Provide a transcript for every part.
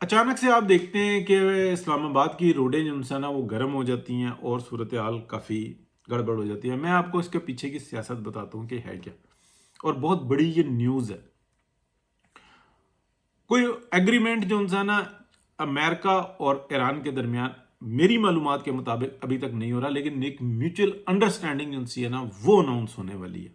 अचानक से आप देखते हैं कि इस्लामाबाद की रोडें जो है ना वो गर्म हो जाती हैं और सूरत हाल काफ़ी गड़बड़ हो जाती है। मैं आपको इसके पीछे की सियासत बताता हूँ कि है क्या, और बहुत बड़ी ये न्यूज़ है। कोई एग्रीमेंट जो है ना अमेरिका और ईरान के दरमियान मेरी मालूमात के मुताबिक अभी तक नहीं हो रहा, लेकिन एक म्यूचुअल अंडरस्टैंडिंग जो है ना वो अनाउंस होने वाली है।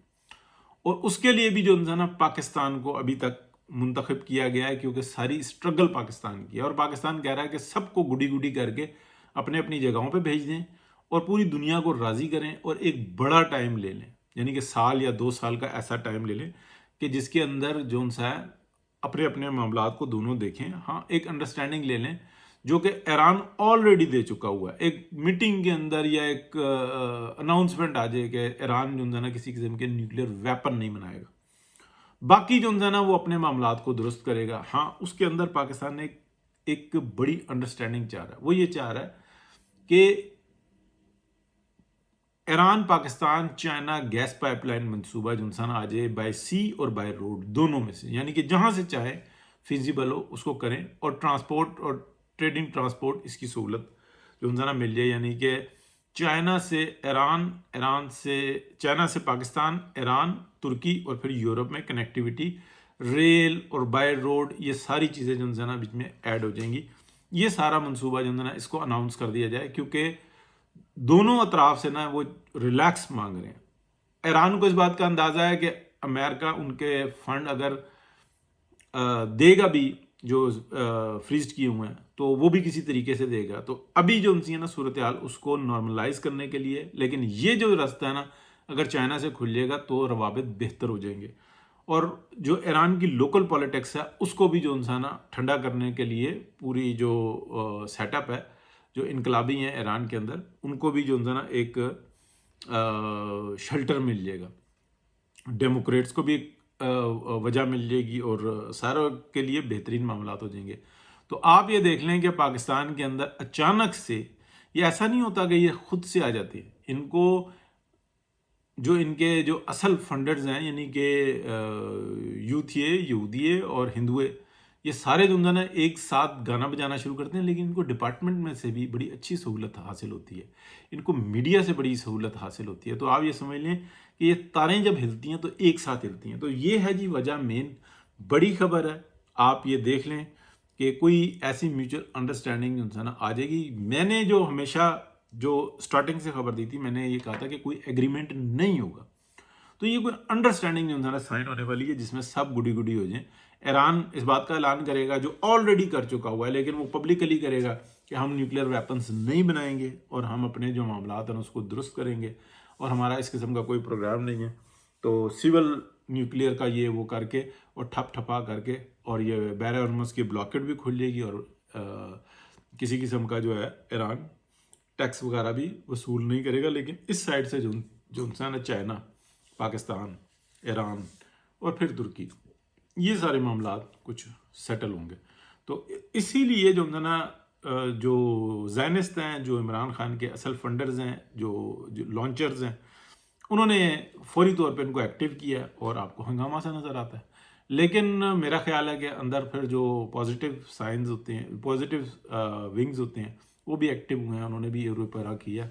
और उसके लिए भी जो है ना पाकिस्तान को अभी तक मुंतखब किया गया है, क्योंकि सारी स्ट्रगल पाकिस्तान की है और पाकिस्तान कह रहा है कि सबको गुडी गुडी करके अपने अपनी जगहों पे भेज दें और पूरी दुनिया को राज़ी करें और एक बड़ा टाइम ले लें, यानी कि साल या 2 साल का ऐसा टाइम ले लें कि जिसके अंदर जो सा है अपने अपने मामलात को दोनों देखें। हाँ, एक अंडरस्टैंडिंग ले लें जो कि ईरान ऑलरेडी दे चुका हुआ है। एक मीटिंग के अंदर या एक अनाउंसमेंट आ जाए कि ईरान जो है ना किसी किस्म के न्यूक्लियर वेपन नहीं बनाएगा, बाकी जो है ना वो अपने मामलात को दुरुस्त करेगा। हाँ, उसके अंदर पाकिस्तान ने एक बड़ी अंडरस्टैंडिंग चाह रहा है। वो ये चाह रहा है कि Iran Pakistan China gas pipeline मंसूबा जो है ना आ जाए बाय सी और बाय रोड, दोनों में से, यानी कि जहाँ से चाहे फिजिबल हो उसको करें और ट्रांसपोर्ट और ट्रेडिंग ट्रांसपोर्ट इसकी सहूलत जो है ना मिल जाए। यानी कि चाइना से ईरान, ईरान से चाइना से पाकिस्तान, ईरान, तुर्की और फिर यूरोप में कनेक्टिविटी, रेल और बाय रोड, ये सारी चीज़ें जो है ना बीच में ऐड हो जाएंगी। ये सारा मंसूबा जो है ना इसको अनाउंस कर दिया जाए, क्योंकि दोनों अतराफ से ना वो रिलैक्स मांग रहे हैं। ईरान को इस बात का अंदाज़ा है कि अमेरिका उनके फंड अगर देगा भी जो फ्रीज किए हुए हैं तो वो भी किसी तरीके से देगा। तो अभी जो उनसी है ना सूरत हाल उसको नॉर्मलाइज करने के लिए, लेकिन ये जो रास्ता है ना अगर चाइना से खुल जाएगा तो रवाबित बेहतर हो जाएंगे। और जो ईरान की लोकल पॉलिटिक्स है उसको भी जो है ना ठंडा करने के लिए पूरी जो सेटअप है, जो इनकलाबी हैं ईरान के अंदर, उनको भी जो है ना एक शेल्टर मिल जाएगा, डेमोक्रेट्स को भी एक वजह मिल जाएगी और सारों के लिए बेहतरीन मामला हो जाएंगे। तो आप ये देख लें कि पाकिस्तान के अंदर अचानक से ये ऐसा नहीं होता कि ये खुद से आ जाते हैं। इनको जो इनके जो असल फंडर्स हैं, यानी कि यूथिये, यहूदिये और हिंदुए, ये सारे जो है ना एक साथ गाना बजाना शुरू करते हैं, लेकिन इनको डिपार्टमेंट में से भी बड़ी अच्छी सहूलत हासिल होती है, इनको मीडिया से बड़ी सहूलत हासिल होती है। तो आप ये समझ लें कि ये तारें जब हिलती हैं तो एक साथ हिलती हैं। तो ये है जी वजह, मेन बड़ी खबर है। आप ये देख लें कि कोई ऐसी म्यूचुअल अंडरस्टैंडिंग जो है ना आ जाएगी। मैंने जो हमेशा जो स्टार्टिंग से खबर दी थी, मैंने ये कहा था कि कोई एग्रीमेंट नहीं होगा, तो ये कोई अंडरस्टैंडिंग जो है ना साइन होने वाली है जिसमें सब गुडी गुडी हो जाए। ईरान इस बात का ऐलान करेगा जो ऑलरेडी कर चुका हुआ है, लेकिन वो पब्लिकली करेगा कि हम न्यूक्लियर वेपन्स नहीं बनाएंगे और हम अपने जो मामलात हैं उसको दुरुस्त करेंगे और हमारा इस किस्म का कोई प्रोग्राम नहीं है। तो सिविल न्यूक्लियर का ये वो करके और ठप ठपा करके, और ये बैर हॉर्मुज़ की ब्लॉकेट भी खुल जाएगी और किसी किस्म का जो है ईरान टैक्स वगैरह भी वसूल नहीं करेगा। लेकिन इस साइड से जो ना चाइना, पाकिस्तान, ईरान और फिर तुर्की, ये सारे मामलात कुछ सेटल होंगे। तो इसीलिए जो है ना जो ज़ायनिस्ट हैं, जो इमरान खान के असल फंडर्स हैं, जो लॉन्चर्स हैं, उन्होंने फौरी तौर पे इनको एक्टिव किया और आपको हंगामा सा नज़र आता है। लेकिन मेरा ख्याल है कि अंदर फिर जो पॉजिटिव साइंस होते हैं, पॉजिटिव विंग्स होते हैं, वो भी एक्टिव हुए हैं, उन्होंने भी यूरोप पर किया।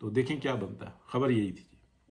तो देखें क्या बनता है। खबर यही थी।